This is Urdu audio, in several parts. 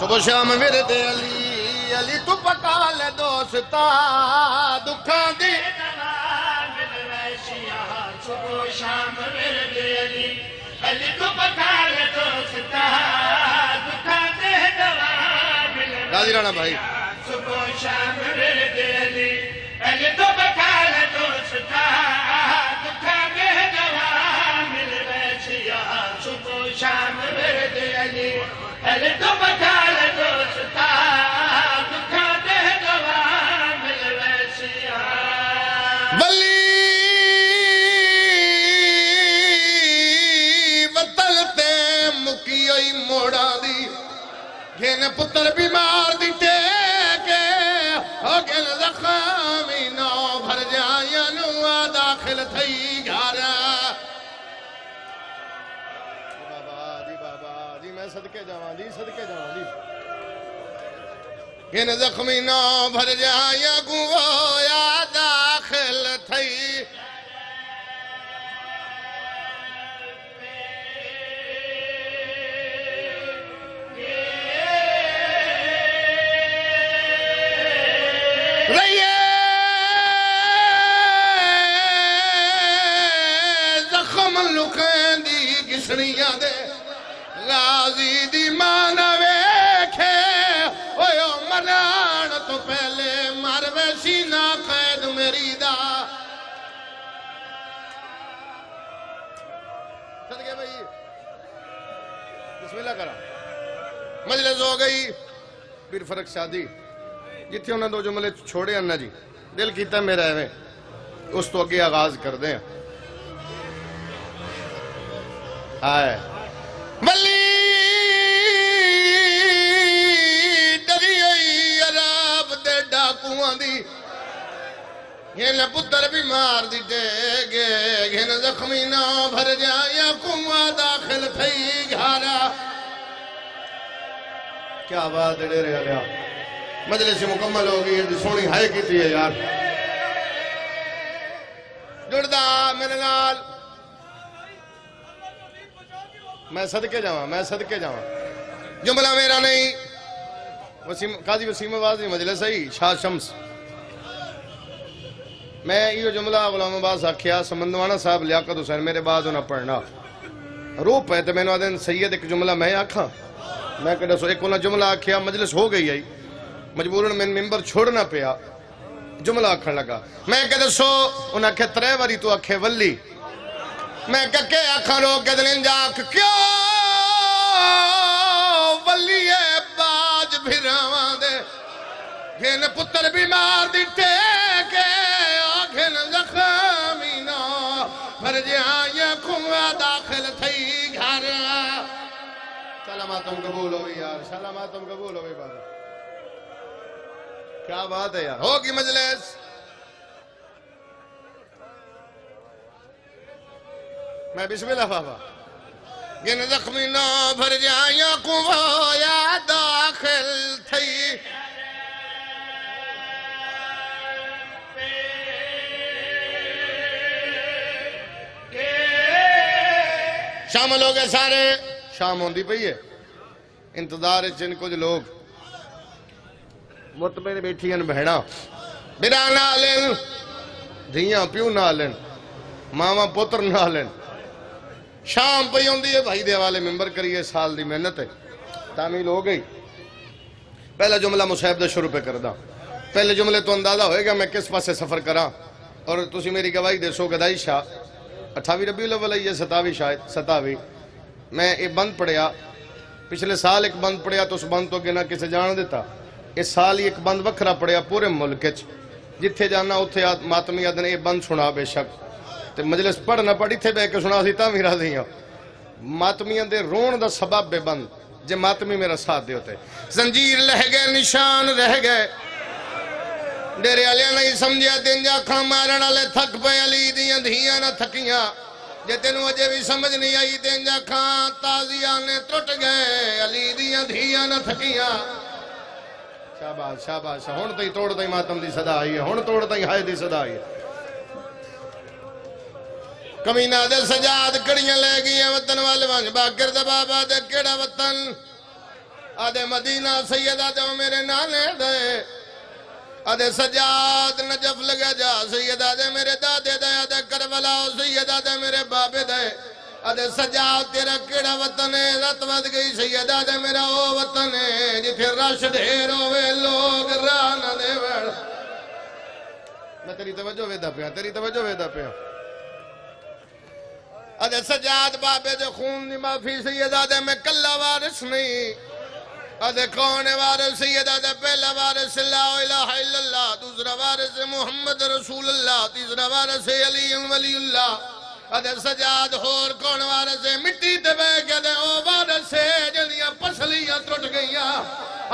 صبح شام ورد علی علی تو پکا لے دوستا دکھاں دی صبح شام ورد علی علی تو پکا لے دوستا دکھاں دے دوا مل راضی رانا بھائی صبح شام ورد علی علی تو پکا لے دوستا دکھاں دے دوا مل ویسیا صبح شام ورد علی علی تو پکا لے دوستا دکھاں دے دوا مل ویسیا ولی وطن تے مکی ہوئی موڑا دی گھن پتر بیمار دی ٹیکے ہو گھن زخمی نو بھر جائیں نوا داخل تھئی گھارا بابا جی میں صدقے جاواں جی صدقے جاواں جی گھن زخمی نو بھر جائیں گویا داخل تھئی رہیے زخم لکھیں دی گسڑیاں دے غازی دی مانا ویکھے اویو منان تو پہلے مر ویسی نہ قید میری دا صدقے بھائی بسم اللہ کرا مجلس ہو گئی پھر فرق شادی جتھے انہوں نے دو جملے چھوڑے انہا جی دل کیتا میرا ہے اس تو اگے آغاز کر دیں آئے ولی ڈری ہوئی عراب دے ڈاکوان دی گھن پتر بیمار دی دے گے گھن زخمی نہ بھر جائیں کنواں داخل تھئی گھارا کیا بات ڈیرے آلیا مجلس مکمل ہوگی ہے سونی ہائے کی تھی ہے یار جڑدا میرے نال میں صدقے جاواں جملہ میرا نہیں قاضی وسیم آباد مجلس ہے شاہ شمس میں یہ جملہ غلام عباس آکھیا سمندوانا صاحب لیاقت حسین میرے بعد انہاں پڑھنا رو پہ تو میں نے آدھیں سید ایک جملہ میں آکھاں میں کہتا سو ایک انہاں جملہ آکھیا مجلس ہو گئی ہے مجبوراً میں ممبر چھوڑنا پیا جملہ آکھن لگا میں کہتا سو انہاں کہ ترے واری تو آکھے ولی میں کہ آکھاں لوگ کہ دلیں جاک کیوں ولی باج بھراواں دے گھن پتر بیمار دی ٹیکے گھن زخمی نو بھر جائیں کنواں داخل تھئی گھر سلاماتم قبول ہوئی یار سلاماتم قبول ہوئی بابا کیا بات ہے یار ہوگی مجلس میں بسم اللہ بابا گن زخمی نہ بھر جائیں کنواں داخل تھئی شامل ہو گئے سارے شام ہوندی پئی ہے انتظار چن کچھ لوگ مطمئن بیٹھی ہیں بہنا برا نہ لین دھیاں پیو نہ لین ماما پتر نہ لین شام پہ ہوندی ہے بھائی دے والے ممبر کریے سال دی محنت ہے تعمیل ہو گئی پہلا جملہ مصحب دے شروع پہ کردہ پہلے جملے تو اندازہ ہوئے گا میں کس پاس سے سفر کراں اور تسی میری گواہی دے سو گدائی شاہ 28 ربیع الاول ہے 27 شاید 27 میں ایک بند پڑھیا پچھلے سال ایک بند پڑھیا تو اس بند تو گنا کسے جان دیتا اس سال ایک بند وکھرا پڑھیا پورے ملک جتھے جانا اتھے ماتمی آدھن ایک بند سنا بے شک تے مجلس پڑھ نہ پڑھی تھے بے کے سنا سی تا میرا دیا ماتمیاں دے رون دا سبب بے بند جے ماتمی میرا ساتھ دے ہوتے زنجیر لہ گئے نشان رہ گئے ڈیرے علیہ نہیں سمجھیا دن جا کھا مارنا لے تھک پہ علی دیاں دھیاں نہ تھکیاں جے تینوں اجے بھی سمجھ نہیں آئی دن جا کھا تازیاں نے ٹوٹ گئے علی دیاں دھیاں نہ تھکیاں شاباش شاباش ہون تئی توڑ تئی ماتم دی صدا آئی ہے ہون توڑ تئی ہائے دی صدا آئی ہے کمینہ دے سجاد کڑیاں لے گئی ہیں وطن والے وانج باکر دا بابا دے کیڑا وطن آدھے مدینہ سیدہ دے میرے نانے دے آدھے سجاد نجف لگا جا سیدہ دے میرے دادے دے آدھے کربلا سیدہ دے میرے بابے دے آدھے سجاد تیرا کیڑا وطن ہے رت ود گئی سیدہ دے میرا او وطن ہے جتھے رش ڈھیر ہوئے لوگ راہ نہ دے وڑ میں تیری توجہ ویدہ پیا تیری توجہ ویدہ پیا آدھے سجاد بابے دے خون دی معافی سیدہ دے میں کلا وارث نہیں آدھے کون وارث سیدہ دے پہلا وارث لا الہ الا اللہ دوسرا وارث محمد رسول اللہ تیسرا وارث علی ولی اللہ آدھے سجاد ہور کون وارث مٹی تے بے کے دے او وارث جنیاں پسلیاں ٹوٹ گئیاں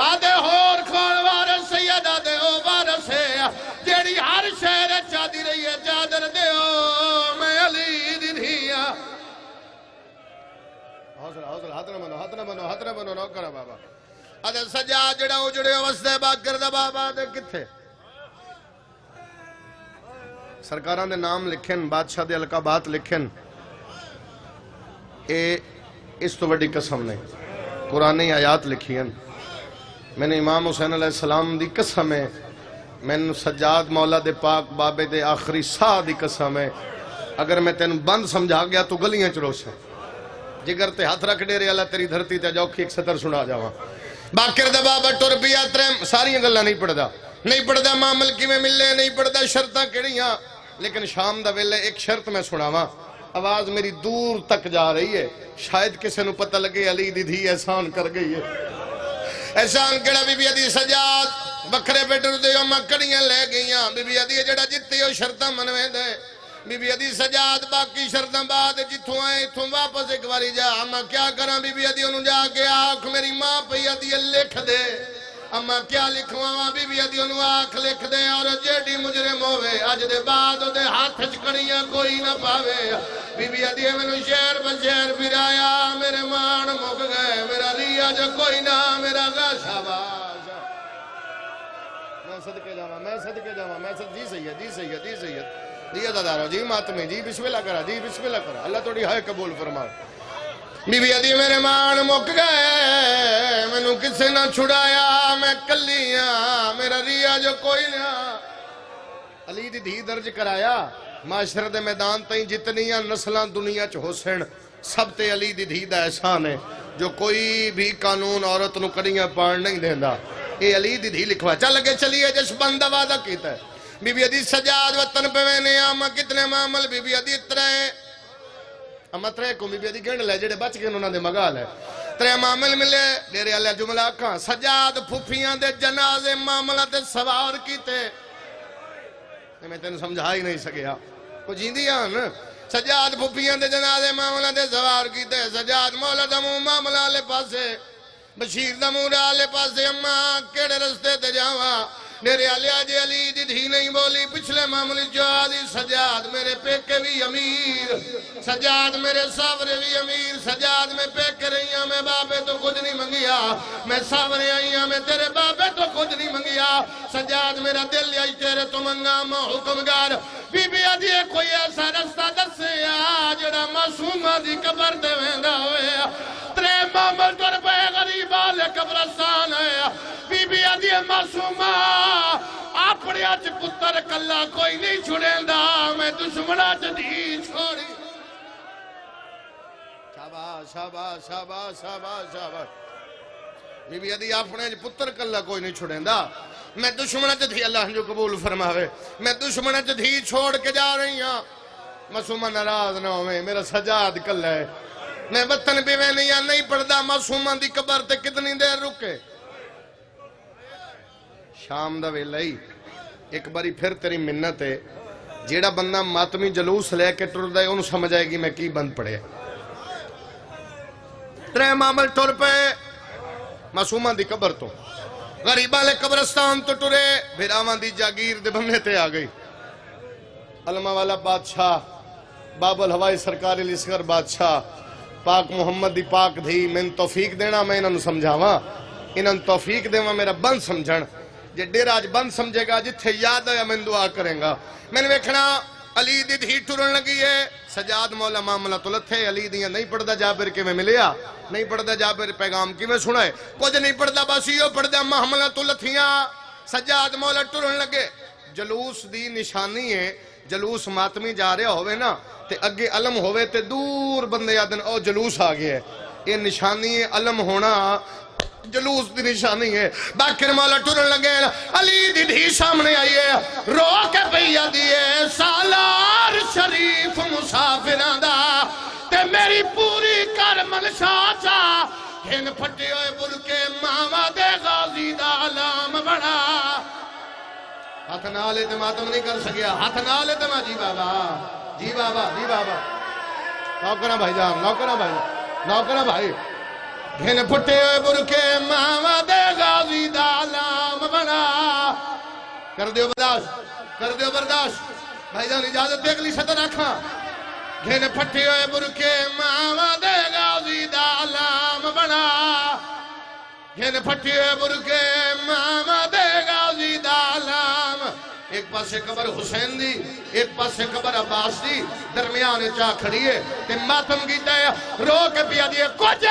آدھے ہور کون وارث سیدہ دے او وارث جیڑی ہر شہر چادی رہی ہے چادر دے او میں علی دی دھیا حوصلہ ہاتھ نہ بنو نو کرا بابا آدھے سجاد جڑا اجڑے وسدے باکر دا بابا دے کتھے سرکاراں دے نام لکھن بادشاہ دے القابات لکھن اس تو بڑی قسم نہیں قرآنی آیات لکھی ہیں میں نے امام حسین علیہ السلام دی قسم ہے میں نے سجاد مولا دے پاک بابے دے آخری ساہ دی قسم ہے اگر میں تینوں بند سمجھا گیا تو گلیاں چلو سے جگر تے ہاتھ رکھ ڈیرے اللہ تیری دھرتی تے جوکھی ایک سطر سنا جاواں باکر دا بابا ٹر پیا ترم ساری گلاں نہیں پڑھدا معامل کی میں ملے نہیں پڑھدا شرطاں کیڑیاں لیکن شام دا ویلے ایک شرط میں سناواں آواز میری دور تک جا رہی ہے شاید کسے نو پتہ لگے علی دی دھی احسان کر گئی ہے احسان کیڑا بی بی ادی سجاد بکھرے پہ ٹر دے اما کڑیاں لے گئیاں بی بی ادی جڑا جتے ہو شرطاں منوے دے بی بی ادی سجاد باقی شرطاں بعد جتھوں آئے اتھوں واپس ایک باری جا اما کیا کراں بی بی ادی انہوں جا کے آنکھ میری ماں پہ ادی لکھ دے اما کیا لکھواں بی بی ادی انہوں آنکھ لکھ دے اور جیڑی مجرم ہوئے اج دے بعد دے ہاتھ چکڑیاں کوئی نہ پاوے بی بی ادی میں شہر بشہر پھرایا میرے مان مک گئے میرا لیا جو کوئی نہ میرا گا شاباش میں صدقے جاواں میں صدقے جی سید جی ادادارو جی ماتمی جی بسم اللہ کرا اللہ توڑی ہائے قبول فرما بی بی ادی میرے مان مک گئے میں نو کسے نہ چھڑایا میں کلیاں میرا ریا جو کوئی نہ علی دی دھی درج کرایا معاشرے دے میدان تائیں جتنیاں نسلاں دنیا چ حسین سب تے علی دی دھی دا احسان ہے جو کوئی بھی قانون عورت نو کڑیاں پان نہیں دیندا اے علی دی دھی لکھوا چل لگے چلیے جس بندہ وعدہ کیتا ہے بی بی ادی سجاد وطن پہ وینے آما کتنے معامل بی بی ادی ترے اما ترے کو بی بی ادی گھنڈ لے جڑے بچ کے انہوں نے مگال ہے ترے معامل ملے ڈیرے اللہ جملہ کھاں سجاد پھوپیاں دے جنازے معاملہ تے سوار کیتے میں تینوں سمجھا ہی نہیں سکیا کو جیندی آن سجاد پھوپیاں دے جنازے معاملہ تے سوار کیتے سجاد مولا دمو معاملہ لے پاسے بشیر دمو رالے پاسے اما کیڑے رستے تے جاواں میرے علی دی دھی نہیں بولی پچھلے معاملی جو آدھی سجاد میرے پیکے بھی امیر سجاد میرے ساورے بھی امیر سجاد میں پیکے رہی ہوں میں بابے تو کچھ نہیں منگیا میں ساورے آئی ہوں میں تیرے بابے تو کچھ نہیں منگیا سجاد میرا دل آئی تیرے تو منگا میں حکمگار بی بی ادی کوئی ایسا رستہ دسے جڑا معصومہ دی قبر دے ویندا ہوئے ترے معامل تر پہ غریب آلے قبرستان ہے بی بی ادی معصومہ اپنے اچ پتر کلا کوئی نہیں چھڑیں دا میں دشمنہ دھی چھوڑی شاباش بی بی ادی اپنے اچ پتر کلا کوئی نہیں چھڑیں دا میں دشمنہ دھی اللہ جو قبول فرماوے میں دشمنہ دھی چھوڑ کے جا رہی ہوں معصومہ ناراض نہ ہوئے میرا سجاد کلا ہے میں وطن بھی میں نہیں پڑھدا معصومہ دی قبر تے کتنی دیر رکے شام دا ویلا ہی ایک باری پھر تیری منت ہے جیڑا بندہ ماتمی جلوس لے کے ٹر دے انہوں سمجھ آئے گی میں کی بند پڑے ترے معامل ٹر پہ معصومہ دی قبر تو غریبہ لے قبرستان تو ٹرے پھر آمان دی جاگیر دے بننے تے آ گئی علمہ والا بادشاہ باب الہوائی سرکاری لسگر بادشاہ پاک محمد دی پاک دھی میں توفیق دینا میں انہوں سمجھاواں انہوں توفیق دینا میرا بند سمجھن جے ڈیر آج بند سمجھے گا جتھے یاد ہے میں دعا کریں گا میں نے ویکھنا علی دی دھی ٹرن لگی ہے سجاد مولا معاملہ تلتھے علی دیاں نہیں پڑھدا جابر کے میں ملیا نہیں پڑھدا جابر پیغام کی میں سنا ہے کچھ نہیں پڑھدا بس یہ پڑھدا معاملہ تلتھیاں سجاد مولا ٹرن لگے جلوس دی نشانی ہے جلوس ماتمی جا رہا ہوئے نا تے اگے علم ہوئے تے دور بندے آدن او جلوس آ گیا ہے یہ نشانی ہے علم ہونا جلوس دی نشانی ہے باکر مولا ٹرن لگے علی دی دھی سامنے آئیے رو کے پیا دیئے سالار شریف مسافران دا تے میری پوری کرمل شاچا ہن پھٹے ہوئے برکے ماما دے غازی دا علام بڑا ہاتھ نالے تے ماتم نہیں کر سکیا ہاتھ نالے تے ماں جی بابا جی بابا جی بابا نوکرہ بھائی جان نوکرہ بھائی گھن پھٹے ہوئے برکے ماما دے غازی دا علام بنا کر دیو برداشت بھائی جان اجازت دیکھ لی صدر آکھاں گھن پھٹے ہوئے برکے ماما دے غازی دا علام بنا گھن پھٹے ہوئے برکے ماما دے غازی دا علام ایک پاسے قبر حسین دی ایک پاسے قبر عباس دی درمیان چاہ کھڑیے تے ماتم کی دے رو کے پیا دیئے کچھ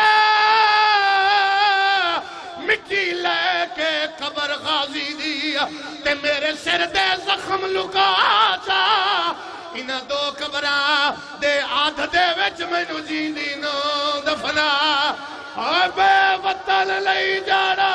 مٹی لے کے قبر غازی دی تے میرے سر دے زخم لکا چا انہ دو قبرہ دے آدھ دے وچ میں نو جیندی نو دفنا اور بے وطن لئی جانا